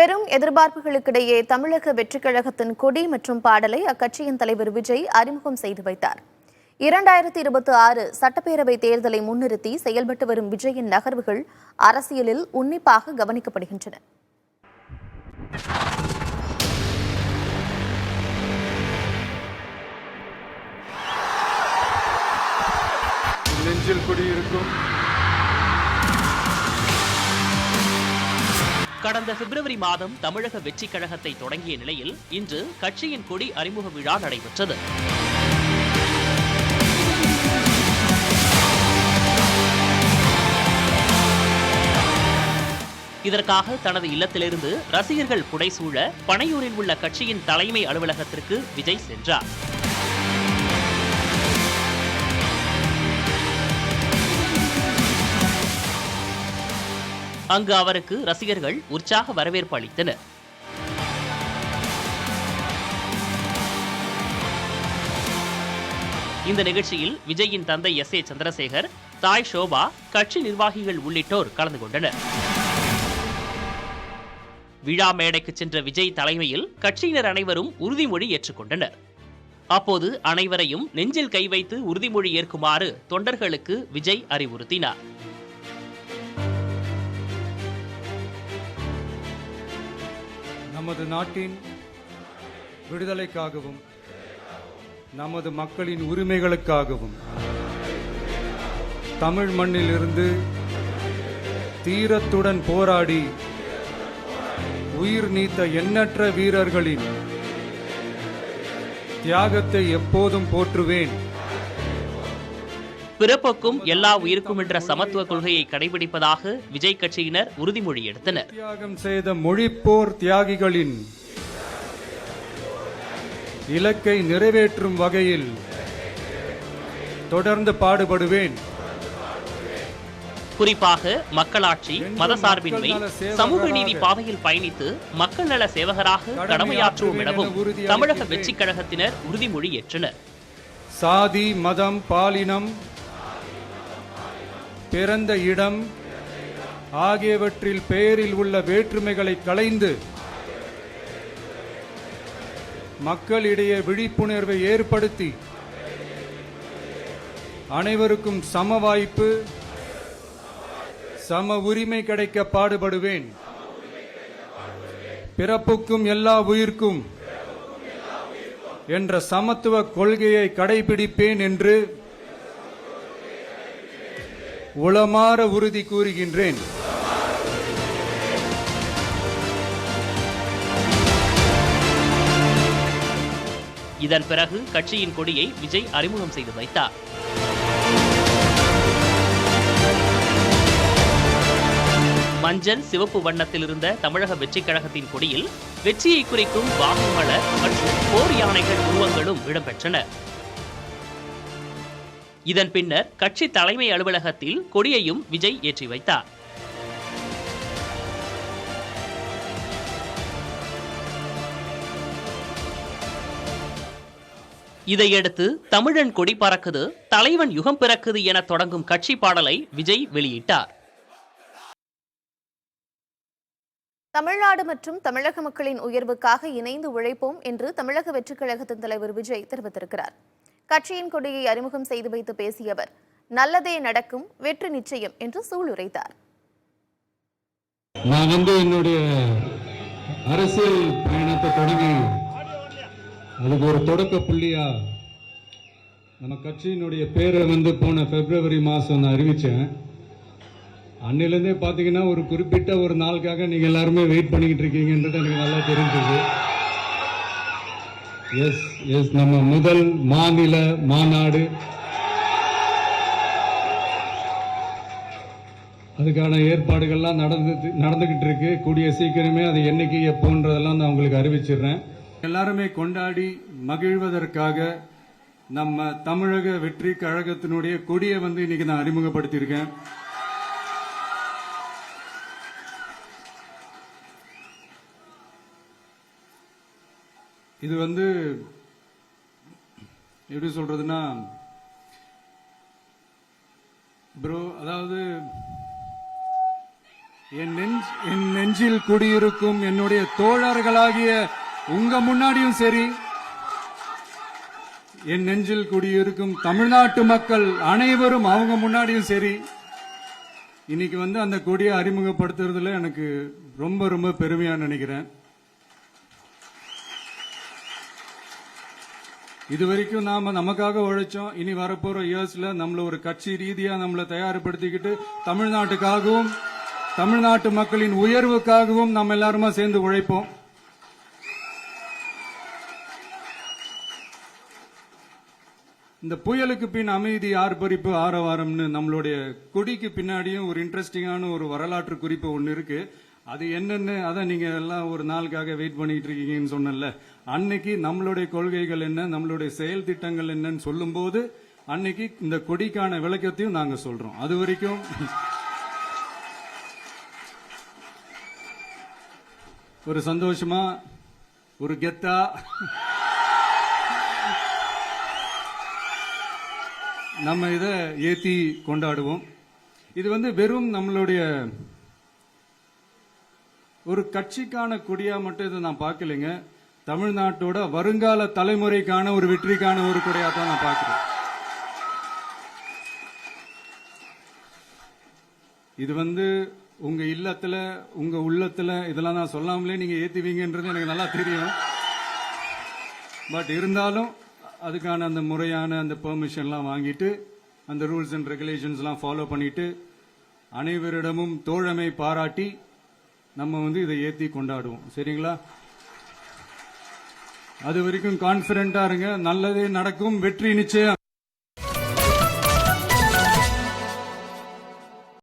பெரும் எதிர்பார்ப்புகளுக்கிடையே தமிழக வெற்றிக் கழகத்தின் கொடி மற்றும் பாடலை அக்கட்சியின் தலைவர் விஜய் அறிமுகம் செய்து வைத்தார். 2026 சட்டப்பேரவை தேர்தலை முன்னிறுத்தி செயல்பட்டு வரும் விஜயின் நகர்வுகள் அரசியலில் உன்னிப்பாக கவனிக்கப்படுகின்றன. நெஞ்சில் குடியிருக்கும். கடந்த பிப்ரவரி மாதம் தமிழக வெற்றிக் கழகத்தை தொடங்கிய நிலையில் இன்று கட்சியின் கொடி அறிமுக விழா நடைபெற்றது. இதற்காக தனது இல்லத்திலிருந்து ரசிகர்கள் புடைசூழ பனையூரில் உள்ள கட்சியின் தலைமை அலுவலகத்திற்கு விஜய் சென்றார். அங்கு அவருக்கு ரசிகர்கள் உற்சாக வரவேற்பு அளித்தனர். இந்த நிகழ்ச்சியில் விஜயின் தந்தை எஸ். ஏ. சந்திரசேகர், தாய் ஷோபா, கட்சி நிர்வாகிகள் உள்ளிட்டோர் கலந்து கொண்டனர். விழா மேடைக்கு சென்ற விஜய் தலைமையில் கட்சியினர் அனைவரும் உறுதிமொழி ஏற்றுக்கொண்டனர். அப்போது அனைவரையும் நெஞ்சில் கை வைத்து உறுதிமொழி ஏற்குமாறு தொண்டர்களுக்கு விஜய் அறிவுறுத்தினார். நமது நாட்டின் விடுதலைக்காகவும் நமது மக்களின் உரிமைகளுக்காகவும் தமிழ் மண்ணிலிருந்து தீரத்துடன் போராடி உயிர் நீத்த எண்ணற்ற வீரர்களின் தியாகத்தை எப்போதும் போற்றுவேன். பிறப்புக்கும் எல்லா உயிருக்கும் என்ற சமத்துவ கொள்கையை கடைபிடிப்பதாக விஜய் கட்சியினர் உறுதிமொழி எடுத்தனர். தியாகம் செய்த மொழிப்போர் தியாகிகளின் இலக்கை நிறைவேற்றும் வகையில் தொடர்ந்து பாடுபடுவேன். குறிப்பாக மக்களாட்சி, மதசார்பின்மை, சமூக நீதி பாதையில் பயணித்து மக்கள் நல சேவகராக கடமையாற்றுவோம் எனவும் தமிழக வெற்றிக் கழகத்தினர் உறுதிமொழி ஏற்றனர். சாதி, மதம், பாலினம், பிறந்த இடம் ஆகியவற்றில் பெயரில் உள்ள வேற்றுமைகளை களைந்து மக்களிடையே விழிப்புணர்வை ஏற்படுத்தி அனைவருக்கும் சம வாய்ப்பு, சம உரிமை கிடைக்க பாடுபடுவேன். பிறப்புக்கும் எல்லா உயிர்க்கும் என்ற சமத்துவ கொள்கையை கடைபிடிப்பேன் என்று உளமாற உறுதி கூறுகின்றேன். இதன் பிறகு கட்சியின் கொடியை விஜய் அறிமுகம் செய்து வைத்தார். மஞ்சள், சிவப்பு வண்ணத்தில் இருந்த தமிழக வெற்றிக் கழகத்தின் கொடியில் வெற்றியை குறிக்கும் வாகன மலர் மற்றும் போர் யானைகள் உருவங்களும் இடம்பெற்றன. இதன் பின்னர் கட்சி தலைமை அலுவலகத்தில் கொடியையும் விஜய் ஏற்றி வைத்தார். இதையடுத்து தமிழன் கொடி பறக்குது, தலைவன் யுகம் பிறக்குது என தொடங்கும் கட்சி பாடலை விஜய் வெளியிட்டார். தமிழ்நாடு மற்றும் தமிழக மக்களின் உயர்வுக்காக இணைந்து உழைப்போம் என்று தமிழக வெற்றிக் கழகத்தின் தலைவர் விஜய் தெரிவித்திருக்கிறார். கட்சியின் கொடியை அறிமுகம் செய்து வைத்து பேசிய அவர், நல்லதே நடக்கும், வெற்றி நிச்சயம் என்று சூளுரைத்தார். நான் என்னுடைய அரசியல் பயணத்தை தொடங்கி அதுக்கு ஒரு தொடக்க புள்ளியா நம்ம கட்சியினுடைய பேரை போன பிப்ரவரி மாதம் நான் அறிவித்தேன். அன்னிலேருந்தே பார்த்தீங்கன்னா ஒரு குறிப்பிட்ட ஒரு நாளுக்காக நீங்கள் எல்லாருமே வெயிட் பண்ணிக்கிட்டு இருக்கீங்கன்றது எனக்கு நல்லா தெரிஞ்சது. எஸ் நம்ம முதல் மாநில மாநாடு, அதுக்கான ஏற்பாடுகள்லாம் நடந்துகிட்டு இருக்கு. கூடிய சீக்கிரமே அது என்னைக்கு எப்போன்றதெல்லாம் நான் உங்களுக்கு அறிவிச்சிடுறேன். எல்லாருமே கொண்டாடி மகிழ்வதற்காக நம்ம தமிழக வெற்றி கழகத்தினுடைய கொடியை இன்னைக்கு நான் அறிமுகப்படுத்தியிருக்கேன். இது எப்படி சொல்றதுன்னா ப்ரோ, அதாவது என் நெஞ்சில் குடியிருக்கும் என்னுடைய தோழர்களாகிய உங்க முன்னாடியும் சரி, என் நெஞ்சில் குடியிருக்கும் தமிழ்நாட்டு மக்கள் அனைவரும் அவங்க முன்னாடியும் சரி, இன்னைக்கு வந்து அந்த கொடியை அறிமுகப்படுத்துறதுல எனக்கு ரொம்ப ரொம்ப பெருமையா நினைக்கிறேன். இதுவரைக்கும் நாம நமக்காக உழைச்சோம். இனி வரப்போற இயர்ஸ்ல நம்மள ஒரு கட்சி ரீதியா நம்மளை தயார்படுத்திக்கிட்டு தமிழ்நாட்டுக்காகவும் தமிழ்நாட்டு மக்களின் உயர்வுக்காகவும் நம்ம எல்லாருமா சேர்ந்து உழைப்போம். இந்த புயலுக்கு பின் அமைதி, ஆர்ப்பரிப்பு, ஆரவாரம்னு நம்மளுடைய கொடிக்கு பின்னாடியும் ஒரு இன்ட்ரெஸ்டிங்கான ஒரு வரலாற்று குறிப்பு ஒன்று இருக்கு. அது என்னன்னு அதான் நீங்க எல்லாம் ஒரு நாளுக்காக வெயிட் பண்ணிட்டு இருக்கீங்கன்னு சொன்னல. அன்னைக்கு நம்மளுடைய கொள்கைகள் என்ன, நம்மளுடைய செயல் திட்டங்கள் என்னன்னு சொல்லும் போது அன்னைக்கு இந்த கொடிக்கான விளக்கத்தையும் நாங்க சொல்றோம். அது வரைக்கும் ஒரு சந்தோஷமா, ஒரு கெத்தா நம்ம இதை ஏத்தி கொண்டாடுவோம். இது வந்து வெறும் நம்மளுடைய ஒரு கட்சிக்கான கொடியா மட்டும் இதை நான் பார்க்கலைங்க. தமிழ்நாட்டோட வருங்கால தலைமுறைக்கான ஒரு வெற்றிக்கான ஒரு கொடியா தான் நான் பார்க்கிறேன். இது வந்து உங்க இல்லத்துல, உங்க உள்ளத்துல இதெல்லாம் நான் சொல்லாமலே நீங்க ஏத்துவீங்கன்றது எனக்கு நல்லா தெரியும். பட் இருந்தாலும் அதுக்கான அந்த முறையான அந்த பெர்மிஷன்லாம் வாங்கிட்டு அந்த ரூல்ஸ் அண்ட் ரெகுலேஷன்ஸ்லாம் ஃபாலோ பண்ணிட்டு அனைவரிடமும் தோழமை பாராட்டி நம்ம வந்து இதை ஏத்தி கொண்டாடுவோம். சரிங்களா? அது வரைக்கும் கான்பிடண்டா இருங்க. நல்லதே நடக்கும். வெற்றி நிச்சயம்.